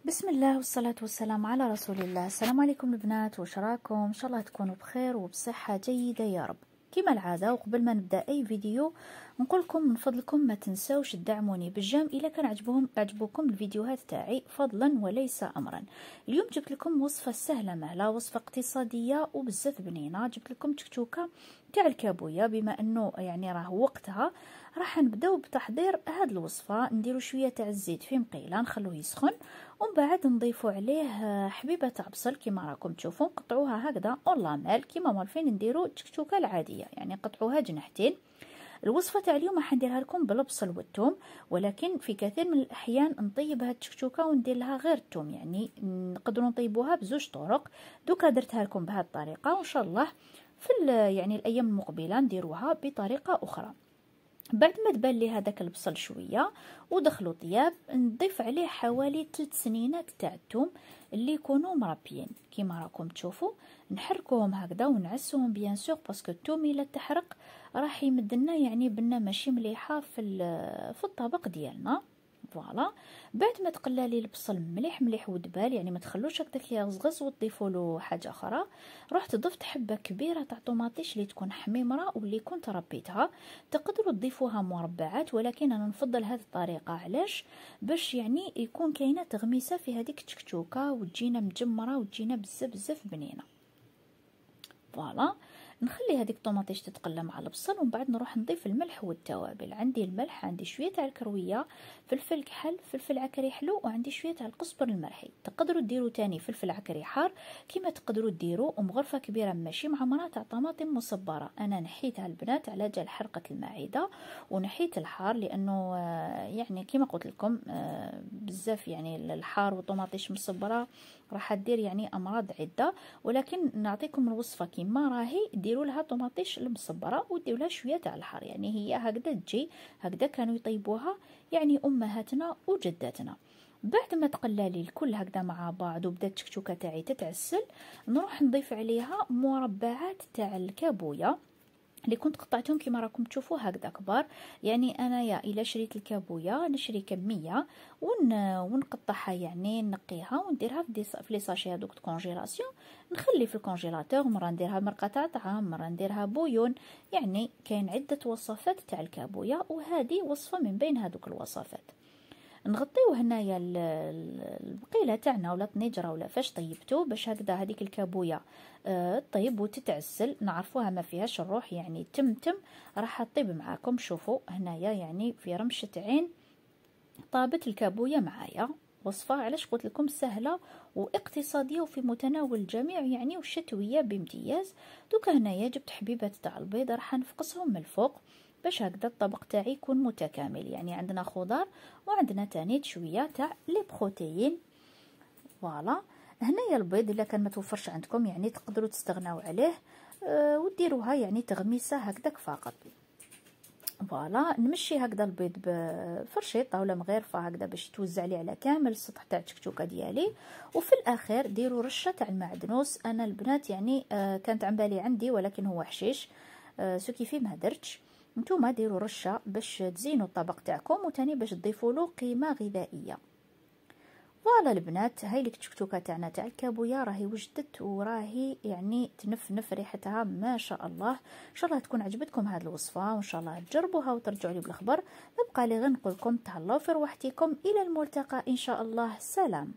بسم الله والصلاة والسلام على رسول الله. السلام عليكم البنات، واش راكم؟ ان شاء الله تكونوا بخير وبصحة جيدة يا رب. كما العادة وقبل ما نبدا اي فيديو نقول لكم من فضلكم ما تنساوش تدعموني بالجام الا كان عجبوكم الفيديوهات تاعي فضلا وليس امرا. اليوم جبت لكم وصفة سهلة مهلة، وصفة اقتصادية وبزاف بنينة. جبت لكم تكتوكة تاع الكابوية، بما انه يعني راه وقتها راح نبداو بتحضير هاد الوصفة. نديرو شوية تاع الزيت في مقيلة نخلوه يسخن، ومن بعد نضيفوا عليه حبيبه تاع بصل كيما راكم تشوفوا، نقطعوها هكذا اونلاميل كيما مالفين نديروا التكتوكه العاديه، يعني قطعوها جناحتين. الوصفه تاع اليوم راح نديرها لكم بالبصل والثوم، ولكن في كثير من الاحيان نطيب هاد التكتوكه وندير لها غير الثوم، يعني نقدروا نطيبوها بزوج طرق. دوكا درتها لكم بهذه الطريقه، وان شاء الله في يعني الايام المقبله نديروها بطريقه اخرى. بعد ما تبان لي هذاك البصل شويه ودخلوا طياب، نضيف عليه حوالي 3 سنينات تاع الثوم اللي يكونوا مربيين كيما راكم تشوفوا. نحركوهم هكذا ونعسوهم بيان سور، باسكو الثوم الا تحرق راح يمدلنا يعني بنا ماشي مليحه في الطبق ديالنا. فوالا، بعد ما تقلى لي البصل مليح مليح ودبال، يعني ما تخلوش هكذاك يغزغز وتضيفوا له حاجه اخرى. رحت ضفت حبه كبيره تاع طوماطيش اللي تكون حميمره واللي كنت ربيتها. تقدروا تضيفوها مربعات، ولكن انا نفضل هذه الطريقه. علاش؟ باش يعني يكون كاينه تغميسه في هذيك التكتوكه وتجينا مجمره وتجينا بزاف بزاف بنينه. فوالا، نخلي هذيك الطوماطيش تتقلى مع البصل، ومن بعد نروح نضيف الملح والتوابل. عندي الملح، عندي شويه تاع الكرويه، فلفل كحل، فلفل عكري حلو، وعندي شويه تاع القزبر المرحي. تقدروا ديروا تاني فلفل عكري حار كيما تقدروا ديروا، ومغرفه كبيره ماشي معمره تاع طماطم مصبره. انا نحيتها البنات على جال حرقه المعده، ونحيت الحار لانه يعني كيما قلت لكم بزاف يعني الحار والطماطيش مصبره راح دير يعني امراض عده. ولكن نعطيكم الوصفه كيما راهي، ديروا لها طماطيش المصبره وديروا لها شويه تاع الحار، يعني هي هكذا تجي، هكذا كانوا يطيبوها يعني امهاتنا وجداتنا. بعد ما تقلى لي الكل هكذا مع بعض وبدات التكتوكه تاعي تتعسل، نروح نضيف عليها مربعات تاع الكابويه اللي كنت قطعتهم كيما راكم تشوفوا هكذا كبار. يعني انايا الا شريت الكابويه نشري كميه ونقطعها، يعني نقيها ونديرها في لي ساشي هذوك كونجيلاسيون، نخلي في الكونجيلاتور. مره نديرها مرقه تاع طعام، مره نديرها بويون. يعني كاين عده وصفات تاع الكابويه، وهذه وصفه من بين هذوك الوصفات. نغطيو هنايا البقيله تاعنا ولا طنيجره ولا فاش طيبتو، باش هكذا هذيك الكابويه طيب وتتعسل، نعرفوها ما فيهاش الروح، يعني تم راح تطيب معاكم. شوفوا هنايا يعني في رمشه عين طابت الكابويه معايا. وصفه علاش قلت لكم سهله واقتصاديه وفي متناول الجميع يعني، وشتويه بامتياز. دوكا هنايا جبت حبيبات تاع البيض راح نفقسهم من الفوق باش هكذا الطبق تاعي يكون متكامل، يعني عندنا خضار وعندنا تاني شويه تاع لي بروتيين. فوالا، هنايا البيض الا كان ما توفرش عندكم يعني تقدروا تستغناو عليه وديروها يعني تغميسه هكذاك فقط. فوالا، نمشي هكذا البيض بفرشيط طاوله مغرفه هكذا باش توزع لي على كامل السطح تاع التكتوكه ديالي. وفي الاخير ديروا رشه تاع المعدنوس. انا البنات يعني كانت عن بالي عندي ولكن هو حشيش، سو كيفي ما درتش. نتوما ديروا رشه باش تزينوا الطبق تاعكم، وتاني باش تضيفوا له قيمه غذائيه. فوالا البنات، هاي التكتوكه تاعنا تاع الكابويه راهي وجدت وراهي يعني تنفنف ريحتها ما شاء الله. ان شاء الله تكون عجبتكم هذه الوصفه، وان شاء الله تجربوها وترجعوا لي بالخبر. ما بقى لي غير نقول لكم تهلاو في رواحتكم، الى الملتقى ان شاء الله. سلام.